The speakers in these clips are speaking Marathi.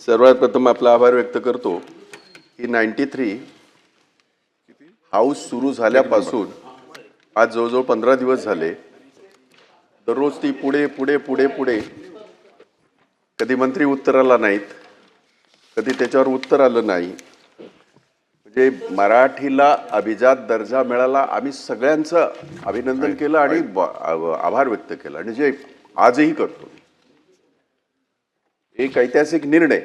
सर्वात प्रथम आपला आभार व्यक्त करतो की 93 हाऊस सुरू झाल्यापासून आज जवळजवळ 15 दिवस झाले. दररोज ती पुढे पुढे पुढे पुढे कधी मंत्री उत्तराला नाहीत, कधी त्याच्यावर उत्तर आलं नाही. म्हणजे मराठीला अभिजात दर्जा मिळाला, आम्ही सगळ्यांचं अभिनंदन केलं आणि आभार व्यक्त केला आणि जे आजही करतो. एक ऐतिहासिक निर्णय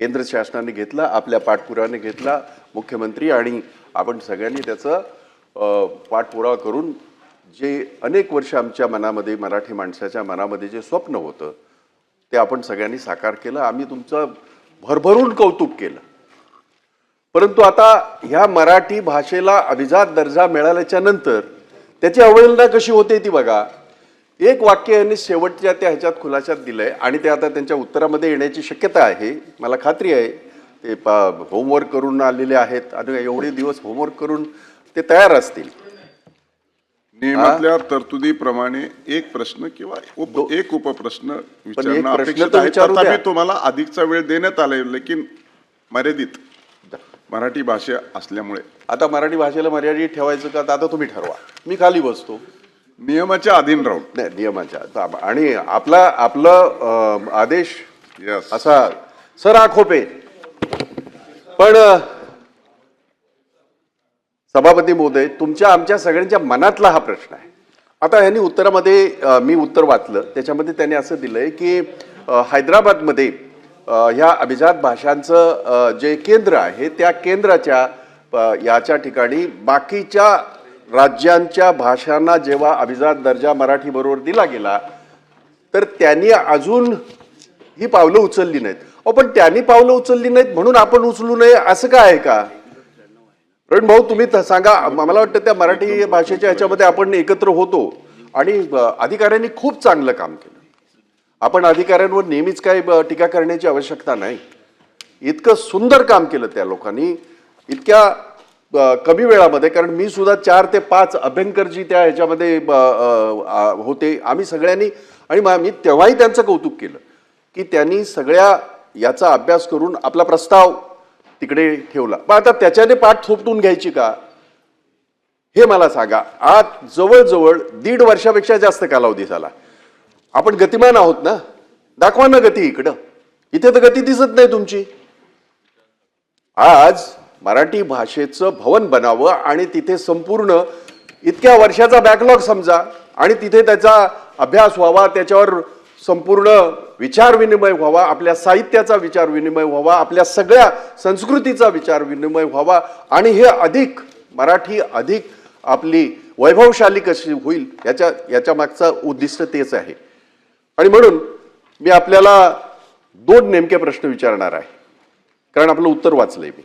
केंद्र शासनाने घेतला, आपल्या पाठपुरावाने घेतला, मुख्यमंत्री आणि आपण सगळ्यांनी त्याचा पाठपुरावा करून जे अनेक वर्ष आमच्या मनामध्ये, मराठी माणसाच्या मनामध्ये जे स्वप्न होतं ते आपण सगळ्यांनी साकार केलं. आम्ही तुमचं भरभरून कौतुक केलं. परंतु आता ह्या मराठी भाषेला अभिजात दर्जा मिळाल्याच्या नंतर त्याची अवहेलना कशी होते ती बघा. एक वाक्य यांनी शेवटच्या त्या ह्याच्यात खुलाशात दिलंय आणि ते आता त्यांच्या उत्तरामध्ये येण्याची शक्यता आहे. मला खात्री आहे ते होमवर्क करून आलेले आहेत आणि एवढे दिवस होमवर्क करून ते तयार असतील. नियमातल्या तरतुदीप्रमाणे एक प्रश्न किंवा एक उपप्रश्न विचारणं अपेक्षित आहे. तथापि तुम्हाला अधिकचा वेळ देण्यात आलाय, लेकिन मर्यादित मराठी भाषा असल्यामुळे. आता मराठी भाषेला मर्यादित ठेवायचं का आता तुम्ही ठरवा, मी खाली बसतो. नियमाच्या अधीन राहून. नाही, नियमाच्या आणि आपलं आदेश असा सर आखोपे. पण सभापती महोदय, तुमच्या आमच्या सगळ्यांच्या मनातला हा प्रश्न आहे. आता यांनी उत्तरामध्ये मी उत्तर वाचलं, त्याच्यामध्ये त्यांनी असं दिलंय की हैदराबादमध्ये ह्या अभिजात भाषांचं जे केंद्र आहे त्या केंद्राच्या याच्या ठिकाणी बाकीच्या राज्यांच्या भाषांना जेव्हा अभिजात दर्जा मराठी बरोबर दिला गेला तर त्यांनी अजून ही पावलं उचलली नाहीत. पण त्यांनी पावलं उचलली नाहीत म्हणून आपण उचलू नये असं काय आहे का? रण भाऊ तुम्ही सांगा. मला वाटतं त्या मराठी भाषेच्या ह्याच्यामध्ये आपण एकत्र होतो आणि अधिकाऱ्यांनी खूप चांगलं काम केलं. आपण अधिकाऱ्यांवर नेहमीच काय टीका करण्याची आवश्यकता नाही. इतकं सुंदर काम केलं त्या लोकांनी इतक्या कमी वेळामध्ये. कारण मी सुद्धा 4 ते 5 अभ्यंकरजी त्या ह्याच्यामध्ये होते आम्ही सगळ्यांनी, आणि मी तेव्हाही त्यांचं कौतुक केलं की त्यांनी सगळ्या याचा अभ्यास करून आपला प्रस्ताव तिकडे ठेवला. पण आता त्याच्याने पाठ थोपटून घ्यायची का हे मला सांगा. आज जवळजवळ 1.5 वर्षापेक्षा जास्त कालावधी झाला. आपण गतिमान आहोत ना, दाखवा ना गती इकडं. इथे तर गती दिसत नाही तुमची. आज मराठी भाषेचं भवन बनावं आणि तिथे संपूर्ण इतक्या वर्षाचा बॅकलॉग समजा आणि तिथे त्याचा अभ्यास व्हावा, त्याच्यावर संपूर्ण विचार विनिमय व्हावा, आपल्या साहित्याचा विचार विनिमय व्हावा, आपल्या सगळ्या संस्कृतीचा विचार विनिमय व्हावा आणि हे अधिक मराठी अधिक आपली वैभवशाली कशी होईल याच्या मागचा उद्दिष्ट तेच आहे. आणि म्हणून मी आपल्याला 2 नेमके प्रश्न विचारणार आहे, कारण आपलं उत्तर वाचलंय मी.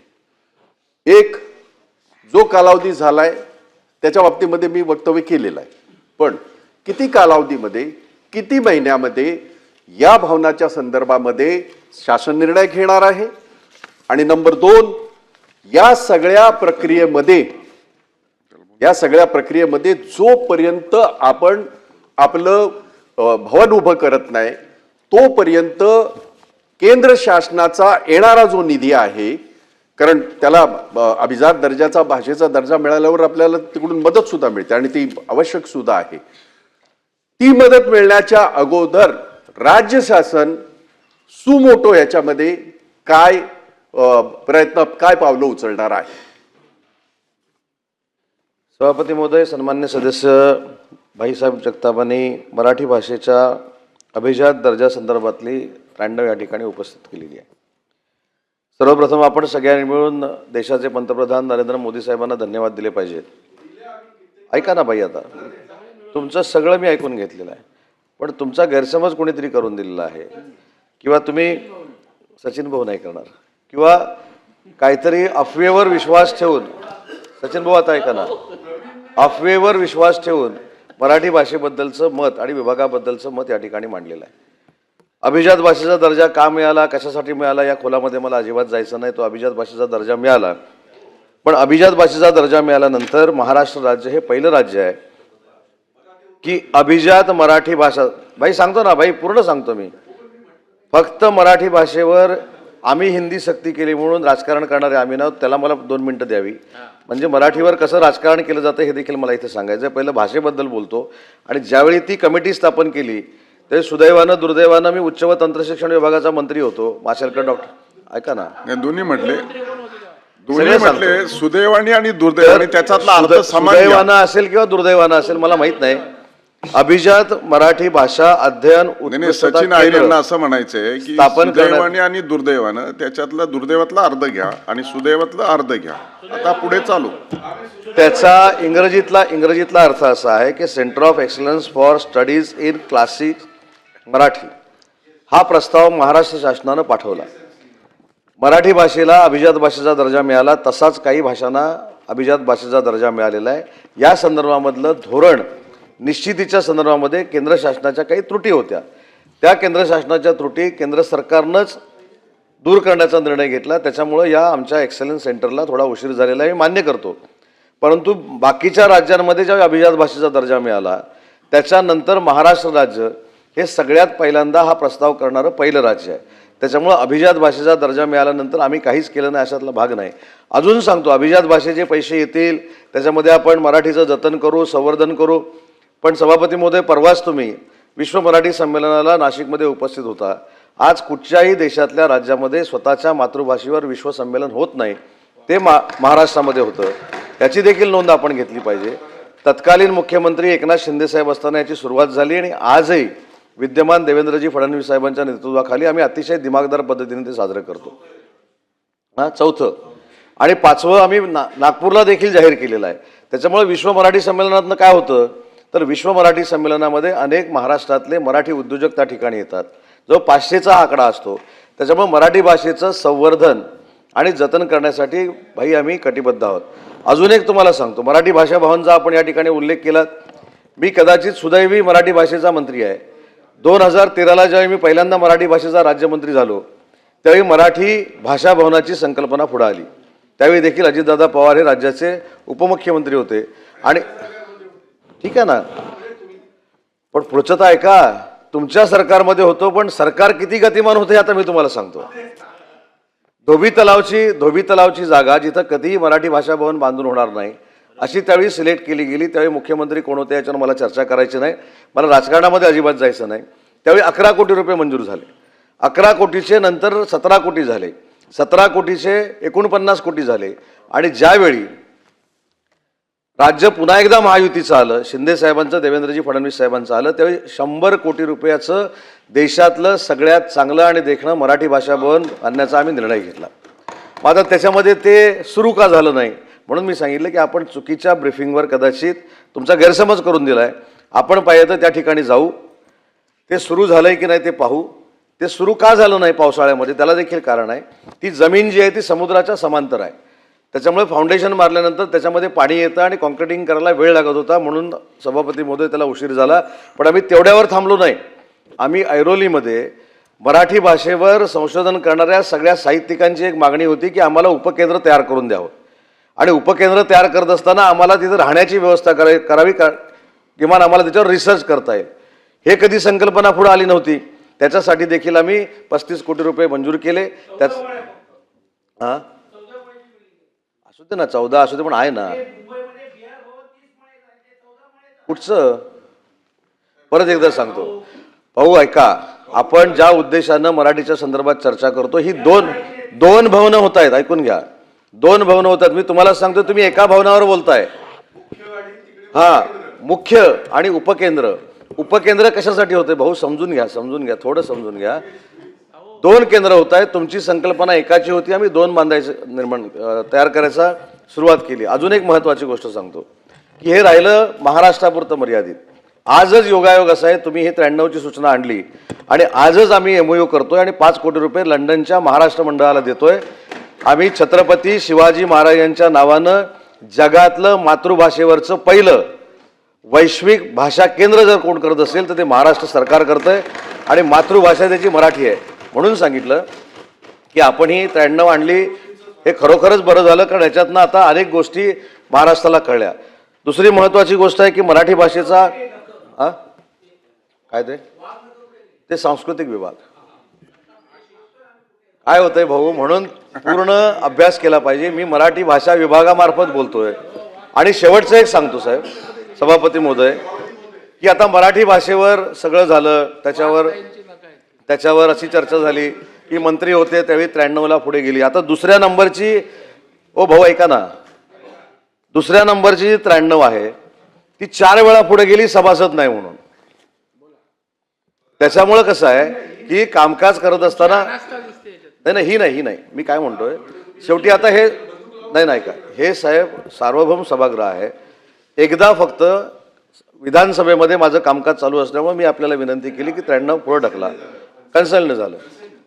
एक, जो कालावधी झालाय त्याच्या बाबतीमध्ये मी वक्तव्य केलेलं आहे, पण किती कालावधीमध्ये किती महिन्यामध्ये या भवनाच्या संदर्भामध्ये शासन निर्णय घेणार आहे. आणि नंबर 2, या सगळ्या प्रक्रियेमध्ये जोपर्यंत आपण आपलं भवन उभं करत नाही तोपर्यंत केंद्र शासनाचा येणारा जो निधी आहे, कारण त्याला अभिजात दर्जाचा भाषेचा दर्जा मिळाल्यावर आपल्याला तिकडून मदत सुद्धा मिळते आणि ती आवश्यक सुद्धा आहे. ती मदत मिळण्याच्या अगोदर राज्य शासन सुमोटो याच्यामध्ये काय प्रयत्न, काय पावलं उचलणार आहे? सभापती महोदय, सन्मान्य सदस्य भाईसाहेब जगतापांनी मराठी भाषेच्या अभिजात दर्जा संदर्भातली 93 या ठिकाणी उपस्थित केलेली आहे. सर्वप्रथम आपण सगळ्यांनी मिळून देशाचे पंतप्रधान नरेंद्र मोदी साहेबांना धन्यवाद दिले पाहिजेत. ऐका ना बाई, आता तुमचं सगळं मी ऐकून घेतलेलं आहे, पण तुमचा गैरसमज कोणीतरी करून दिलेला आहे किंवा तुम्ही सचिन भाऊ नाही करणार किंवा काहीतरी अफवेवर विश्वास ठेवून, सचिन भाऊ आता ऐका ना, अफवेवर विश्वास ठेवून मराठी भाषेबद्दलचं मत आणि विभागाबद्दलचं मत या ठिकाणी मांडलेलं आहे. अभिजात भाषेचा दर्जा का मिळाला, कशासाठी मिळाला या खोलामध्ये मला अजिबात जायचं नाही. तो अभिजात भाषेचा दर्जा मिळाला, पण अभिजात भाषेचा दर्जा मिळाल्यानंतर महाराष्ट्र राज्य हे पहिलं राज्य आहे की अभिजात मराठी भाषा, भाई सांगतो ना भाई, पूर्ण सांगतो मी, फक्त मराठी भाषेवर आम्ही हिंदी सक्ती केली म्हणून राजकारण करणारे आम्ही ना, त्याला मला 2 मिनिटं द्यावी. म्हणजे मराठीवर कसं राजकारण केलं जातं हे देखील मला इथे सांगायचं आहे. पहिलं भाषेबद्दल बोलतो. आणि ज्यावेळी ती कमिटी स्थापन केली ते सुदैवानं दुर्दैवानं मी उच्च व तंत्रशिक्षण विभागाचा मंत्री होतो. माशेलकर डॉक्टर ऐका ना, दोन्ही म्हटले सुदैवाने आणि दुर्दैवाने, त्याच्यातला अर्थ समान घ्या. सुदैवानं असेल किंवा दुर्दैवानं असेल मला माहित नाही. अभिजात मराठी भाषा अध्ययन उत्कृष्टता सचिन केंद्र यांना असं म्हणायचंय की स्थापन सुदैवाने आणि दुर्दैवानं, त्याच्यातला दुर्दैवातला अर्ध घ्या आणि सुदैवातला अर्ध घ्या. आता पुढे चालू. त्याचा इंग्रजीतला अर्थ असा आहे की centre of excellence for studies in classic Marathi. हा प्रस्ताव महाराष्ट्र शासनानं पाठवला. मराठी भाषेला अभिजात भाषेचा दर्जा मिळाला, तसाच काही भाषांना अभिजात भाषेचा दर्जा मिळालेला आहे. या संदर्भामधलं धोरण निश्चितीच्या संदर्भामध्ये केंद्र शासनाच्या काही त्रुटी होत्या. त्या केंद्र शासनाच्या त्रुटी केंद्र सरकारनंच दूर करण्याचा निर्णय घेतला. त्याच्यामुळं या आमच्या एक्सलन्स सेंटरला थोडा उशीर झालेला आहे, मी मान्य करतो. परंतु बाकीच्या राज्यांमध्ये ज्या अभिजात भाषेचा दर्जा मिळाला त्याच्यानंतर महाराष्ट्र राज्य हे सगळ्यात पहिल्यांदा हा प्रस्ताव करणारं पहिलं राज्य आहे. त्याच्यामुळं अभिजात भाषेचा दर्जा मिळाल्यानंतर आम्ही काहीच केलं नाही अशातला भाग नाही. अजून सांगतो, अभिजात भाषेचे पैसे येतील त्याच्यामध्ये आपण मराठीचं जतन करू, संवर्धन करू. पण सभापती महोदय, परवाच तुम्ही विश्व मराठी संमेलनाला नाशिकमध्ये उपस्थित होता. आज कुठच्याही देशातल्या राज्यामध्ये स्वतःच्या मातृभाषेवर विश्व संमेलन होत नाही, ते महाराष्ट्रामध्ये होतं. याची देखील नोंद आपण घेतली पाहिजे. तत्कालीन मुख्यमंत्री एकनाथ शिंदेसाहेब असताना याची सुरुवात झाली आणि आजही विद्यमान देवेंद्रजी फडणवीस साहेबांच्या नेतृत्वाखाली आम्ही अतिशय दिमागदार पद्धतीने ते साजरं करतो. चौथं आणि 5वं आम्ही नागपूरला देखील जाहीर केलेलं आहे. त्याच्यामुळे विश्व मराठी संमेलनातनं काय होतं तर विश्व मराठी संमेलनामध्ये अनेक महाराष्ट्रातले मराठी उद्योजक त्या ठिकाणी येतात. जो 500चा आकडा असतो. त्याच्यामुळे मराठी भाषेचं संवर्धन आणि जतन करण्यासाठी भाई आम्ही कटिबद्ध आहोत. अजून एक तुम्हाला सांगतो, मराठी भाषा भवनचा आपण या ठिकाणी उल्लेख केला. मी कदाचित सुदैवी मराठी भाषेचा मंत्री आहे. 2013ला ज्यावेळी मी पहिल्यांदा मराठी भाषेचा राज्यमंत्री झालो त्यावेळी मराठी भाषा भवनाची संकल्पना पुढे आली. त्यावेळी देखील अजितदादा पवार हे राज्याचे उपमुख्यमंत्री होते. आणि ठीक आहे ना, पण पुढचं तर ऐका, तुमच्या सरकारमध्ये होतो पण सरकार किती गतिमान होते आता मी तुम्हाला सांगतो. धोबी तलावची जागा जिथं कधीही मराठी भाषा भवन बांधून होणार नाही अशी त्यावेळी सिलेक्ट केली गेली. त्यावेळी मुख्यमंत्री कोण होते याच्यावर मला चर्चा करायची नाही, मला राजकारणामध्ये अजिबात जायचं नाही. त्यावेळी 11 कोटी रुपये मंजूर झाले. 11 कोटीचे नंतर 17 कोटी झाले, 17 कोटीचे 49 कोटी झाले. आणि ज्यावेळी राज्य पुन्हा एकदा महायुतीचं आलं, शिंदे साहेबांचं, देवेंद्रजी फडणवीस साहेबांचं आलं, त्यावेळी 100 कोटी रुपयाचं देशातलं सगळ्यात चांगलं आणि देखणं मराठी भाषा भवन आणण्याचा आम्ही निर्णय घेतला. मात्र त्याच्यामध्ये ते सुरू का झालं नाही म्हणून मी सांगितलं की आपण चुकीच्या ब्रीफिंगवर कदाचित तुमचा गैरसमज करून दिला आहे. आपण पाहिजे तर त्या ठिकाणी जाऊ, ते सुरू झालं आहे की नाही ते पाहू. ते सुरू का झालं नाही पावसाळ्यामध्ये त्याला देखील कारण आहे. ती जमीन जी आहे ती समुद्राच्या समांतर आहे. त्याच्यामुळे फाउंडेशन मारल्यानंतर त्याच्यामध्ये पाणी येतं आणि कॉन्क्रिटिंग करायला वेळ लागत होता, म्हणून सभापती महोदय त्याला उशीर झाला. पण आम्ही तेवढ्यावर थांबलो नाही. आम्ही ऐरोलीमध्ये मराठी भाषेवर संशोधन करणाऱ्या सगळ्या साहित्यिकांची एक मागणी होती की आम्हाला उपकेंद्र तयार करून द्यावं. आणि उपकेंद्र तयार करत असताना आम्हाला तिथं राहण्याची व्यवस्था करावी किमान आम्हाला त्याच्यावर रिसर्च करता येईल. हे कधी संकल्पना पुढे आली नव्हती. त्याच्यासाठी देखील आम्ही 35 कोटी रुपये मंजूर केले. त्याच हां असू दे ना, 14 असू दे, पण आहे ना कुठचं. परत एकदा सांगतो भाऊ, ऐका, आपण ज्या उद्देशानं मराठीच्या संदर्भात चर्चा करतो ही दोन भवनं होत आहेत. ऐकून घ्या, 2 भवनं होतात. मी तुम्हाला सांगतो, तुम्ही एका भवनावर बोलताय. हा, मुख्य आणि उपकेंद्र. उपकेंद्र कशासाठी होते भाऊ, समजून घ्या, थोडं समजून घ्या. 2 केंद्र होत आहेत. तुमची संकल्पना एकाची होती, आम्ही 2 तयार करायचा सुरुवात केली. अजून एक महत्त्वाची गोष्ट सांगतो की हे राहिलं महाराष्ट्रापुरतं मर्यादित. आजच योगायोग असा आहे, तुम्ही हे 93ची सूचना आणली आणि आजच आम्ही MOU करतोय आणि 5 कोटी रुपये लंडनच्या महाराष्ट्र मंडळाला देतोय. आम्ही छत्रपती शिवाजी महाराज यांच्या नावानं जगातलं मातृभाषेवरचं पहिलं वैश्विक भाषा केंद्र जर कोण करत असेल तर ते महाराष्ट्र सरकार करतंय आणि मातृभाषा त्याची मराठी आहे. म्हणून सांगितलं की आपण ही 93 आणली, हे खरोखरच बरं झालं, कारण याच्यातनं आता अनेक गोष्टी महाराष्ट्राला कळल्या. दुसरी महत्त्वाची गोष्ट आहे की मराठी भाषेचा काय ते सांस्कृतिक विभाग काय होतंय भाऊ, म्हणून पूर्ण अभ्यास केला पाहिजे. मी मराठी भाषा विभागामार्फत बोलतोय. आणि शेवटचं एक सांगतो साहेब, सभापती महोदय, की आता मराठी भाषेवर सगळं झालं, त्याच्यावर अशी चर्चा झाली की मंत्री होते त्यावेळी 93ला पुढे गेली. आता दुसऱ्या नंबरची, ओ भाऊ ऐका ना, दुसऱ्या नंबरची जी 93 आहे ती 4 वेळा पुढे गेली सभासद नाही म्हणून. त्याच्यामुळं कसं आहे की कामकाज करत असताना ही नाही मी काय म्हणतोय, शेवटी आता हे नाही का, हे साहेब सार्वभौम सभागृह आहे. एकदा फक्त विधानसभेमध्ये माझं कामकाज चालू असल्यामुळे मी आपल्याला विनंती केली की 93 पुढे ढकला, कन्सल्ट झालं.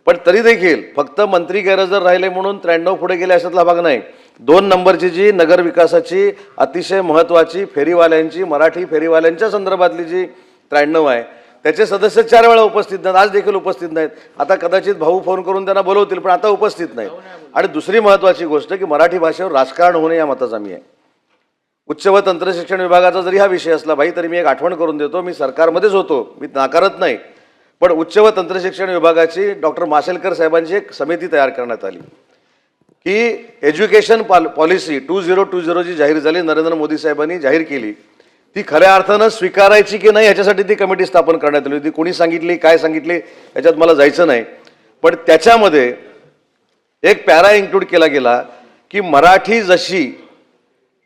पण तरी देखील फक्त मंत्री गैरहजर राहिले म्हणून 93 पुढे गेले अशातला भाग नाही. 2 नंबरची जी नगर विकासाची अतिशय महत्त्वाची फेरीवाल्यांची, मराठी फेरीवाल्यांच्या संदर्भातली जी 93 आहे, त्याचे सदस्य 4 वेळा उपस्थित नाहीत, आज देखील उपस्थित नाहीत. आता कदाचित भाऊ फोन करून त्यांना बोलवतील, पण आता उपस्थित नाहीत. आणि दुसरी महत्त्वाची गोष्ट की मराठी भाषेवर राजकारण होणे या मताचा मी आहे. उच्च व तंत्रशिक्षण विभागाचा जरी हा विषय असला भाई, तरी मी एक आठवण करून देतो, मी सरकारमध्येच होतो, मी नाकारत नाही. पण उच्च व तंत्रशिक्षण विभागाची डॉक्टर माशेलकर साहेबांची एक समिती तयार करण्यात आली की एज्युकेशन पॉलिसी 2020 जी जाहीर झाली, नरेंद्र मोदी साहेबांनी जाहीर केली, ती खऱ्या अर्थानं स्वीकारायची की नाही याच्यासाठी ती कमिटी स्थापन करण्यात आली होती. कोणी सांगितली, काय सांगितले, याच्यात मला जायचं नाही. पण त्याच्यामध्ये एक पॅरा इन्क्लूड केला गेला की मराठी जशी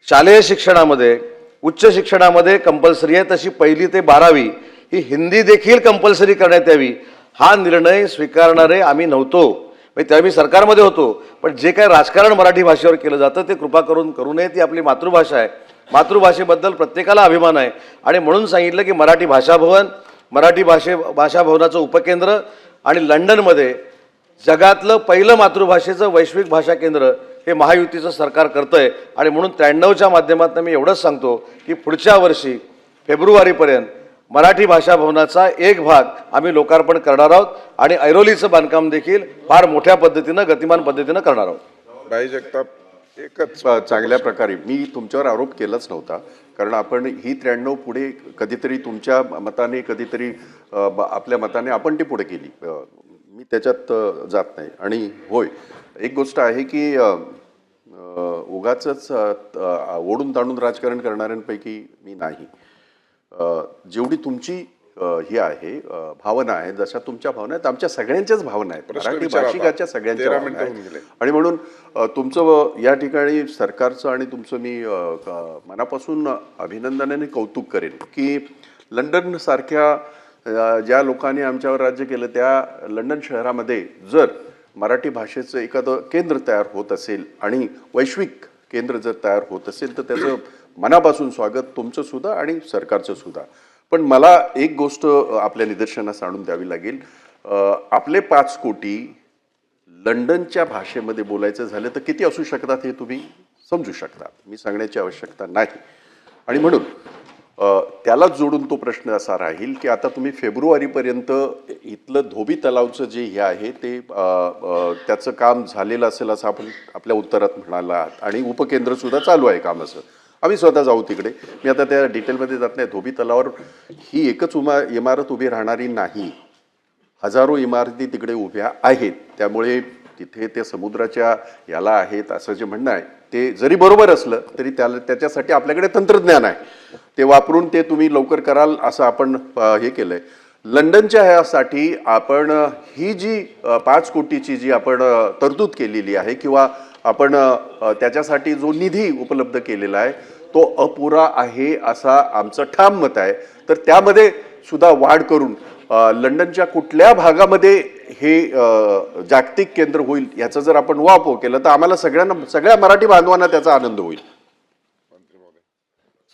शालेय शिक्षणामध्ये, उच्च शिक्षणामध्ये कंपल्सरी आहे, तशी 1ली ते 12वी ही हिंदी देखील कंपल्सरी करण्यात यावी. हा निर्णय स्वीकारणारे आम्ही नव्हतो, तेव्हा मी सरकारमध्ये होतो. पण जे काही राजकारण मराठी भाषेवर केलं जातं ते कृपा करून करू नये. ती आपली मातृभाषा आहे, मातृभाषेबद्दल प्रत्येकाला अभिमान आहे. आणि म्हणून सांगितलं की मराठी भाषा भवन, मराठी भाषा भवनाचं उपकेंद्र आणि लंडनमध्ये जगातलं पहिलं मातृभाषेचं वैश्विक भाषा केंद्र हे महायुतीचं सरकार करतंय. आणि म्हणून 93च्या माध्यमातून मी एवढंच सांगतो की पुढच्या वर्षी फेब्रुवारीपर्यंत मराठी भाषा भवनाचा एक भाग आम्ही लोकार्पण करणार आहोत आणि ऐरोलीचं बांधकाम देखील फार मोठ्या पद्धतीनं, गतिमान पद्धतीनं करणार आहोत. भाई जगताप, एकच चांगल्या प्रकारे मी तुमच्यावर आरोप केलाच नव्हता, कारण आपण ही 93 पुढे कधीतरी तुमच्या मताने, कधीतरी आपल्या मताने आपण ती पुढे केली. मी त्याच्यात जात नाही. आणि होय, एक गोष्ट आहे की उगाचच ओढून ताणून राजकारण करणाऱ्यांपैकी मी नाही. जेवढी तुमची ही आहे भावना आहे, जशा तुमच्या भावना आहेत, आमच्या सगळ्यांच्याच भावना आहेत, मराठी भाषिकाच्या सगळ्यांच्या भावना आहेत. आणि म्हणून तुमचं या ठिकाणी सरकारचं आणि तुमचं मी मनापासून अभिनंदनाने कौतुक करेन की लंडन सारख्या ज्या लोकांनी आमच्यावर राज्य केलं, त्या लंडन शहरामध्ये जर मराठी भाषेचं एखादं केंद्र तयार होत असेल आणि वैश्विक केंद्र जर तयार होत असेल तर त्याचं मनापासून स्वागत तुमचं सुद्धा आणि सरकारचं सुद्धा. पण मला एक गोष्ट आपल्या निदर्शनास आणून द्यावी लागेल. आपले 5 कोटी लंडनच्या भाषेमध्ये बोलायचं झालं तर किती असू शकतात हे तुम्ही समजू शकता, मी सांगण्याची आवश्यकता नाही. आणि म्हणून त्यालाच जोडून तो प्रश्न असा राहील की आता तुम्ही फेब्रुवारीपर्यंत इथलं धोबी तलावचं जे हे आहे ते त्याचं काम झालेलं असेल असं आपण आपल्या उत्तरात म्हणाला आहात. आणि उपकेंद्रसुद्धा चालू आहे काम, असं आम्ही स्वतः जाऊ तिकडे. मी आता त्या डिटेलमध्ये जात नाही. धोबी तलावावर ही एकच इमारत उभी राहणारी नाही, हजारो इमारती तिकडे उभ्या आहेत. त्यामुळे तिथे ते समुद्राच्या याला आहेत असं जे म्हणणं आहे ते जरी बरोबर असलं तरी त्याच्यासाठी आपल्याकडे तंत्रज्ञान आहे, ते वापरून ते तुम्ही लवकर कराल असं आपण हे केलंय. लंडनच्या ह्यासाठी आपण ही जी 5 कोटीची जी आपण तरतूद केलेली आहे किंवा आपण त्याच्यासाठी जो निधी उपलब्ध केलेला आहे तो अपुरा आहे असा आमचं ठाम मत आहे. तर त्यामध्ये सुद्धा वाढ करून लंडनच्या कुठल्या भागामध्ये हे जागतिक केंद्र होईल याचा जर आपण वापर केला तर आम्हाला सगळ्या मराठी बांधवांना त्याचा आनंद होईल.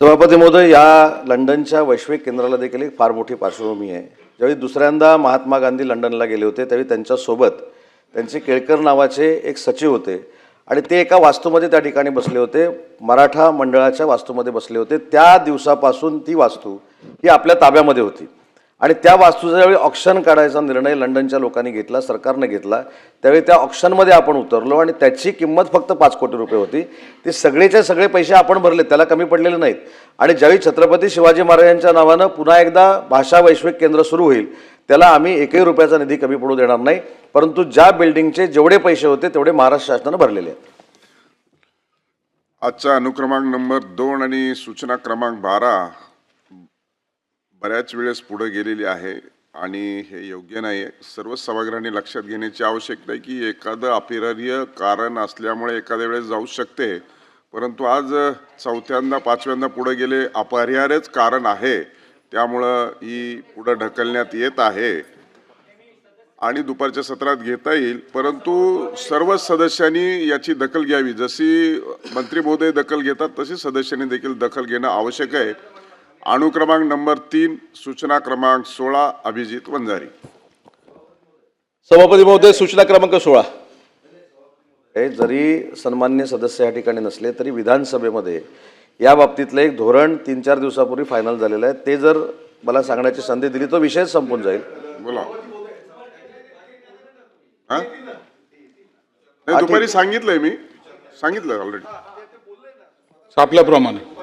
सभापती महोदय, या लंडनच्या वैश्विक केंद्राला देखील एक फार मोठी पार्श्वभूमी आहे. ज्यावेळी दुसऱ्यांदा महात्मा गांधी लंडनला गेले होते त्यावेळी त्यांच्यासोबत त्यांचे केळकर नावाचे एक सचिव होते आणि ते एका वास्तूमध्ये त्या ठिकाणी बसले होते, मराठा मंडळाच्या वास्तूमध्ये बसले होते. त्या दिवसापासून ती वास्तू ही आपल्या ताब्यामध्ये होती आणि त्या वास्तूचा ज्यावेळी ऑक्शन काढायचा निर्णय लंडनच्या लोकांनी घेतला, सरकारने घेतला, त्यावेळी त्या ऑक्शनमध्ये आपण उतरलो आणि त्याची किंमत फक्त 5 कोटी रुपये होती. ते सगळेचे सगळे पैसे आपण भरले, त्याला कमी पडलेले नाहीत. आणि ज्यावेळी छत्रपती शिवाजी महाराजांच्या नावानं पुन्हा एकदा भाषा वैश्विक केंद्र सुरू होईल त्याला आम्ही एकही रुपयाचा निधी कमी पडू देणार नाही, परंतु ज्या बिल्डिंगचे जेवढे पैसे होते तेवढे महाराष्ट्र शासनानं भरलेले आहेत. आजचा अनुक्रमांक नंबर 2 आणि सूचना क्रमांक 12 बऱ्याच वेळेस पुढे गेलेली आहे आणि हे योग्य नाही आहे. सर्व सभागृहांनी लक्षात घेण्याची आवश्यकता आहे की एखादं अपरिहार्य कारण असल्यामुळे एखाद्या वेळेस जाऊ शकते, परंतु आज चौथ्यांदा पाचव्यांदा पुढे गेले अपरिहार्यच कारण आहे, त्यामुळं ही पुढे ढकलण्यात येत आहे आणि दुपारच्या सत्रात घेता येईल. परंतु सर्व सदस्यांनी याची दखल घ्यावी. जशी मंत्री महोदय दखल घेतात तशी सदस्यांनी देखील दखल घेणं आवश्यक आहे. अनुक्रमांक नंबर 3 सूचना क्रमांक 16 अभिजित वंजारी. सभापती महोदय, सूचना क्रमांक 16. हे जरी सन्मान्य सदस्य या ठिकाणी नसले तरी विधानसभेमध्ये या बाबतीतलं एक धोरण 3-4 दिवसापूर्वी फायनल झालेलं आहे. ते जर मला सांगण्याची संधी दिली तर विषयच संपून जाईल. बोला. हा? नाही, दुपारी सांगितलंय मी, सांगितलं ऑलरेडी. आपल्याप्रमाणे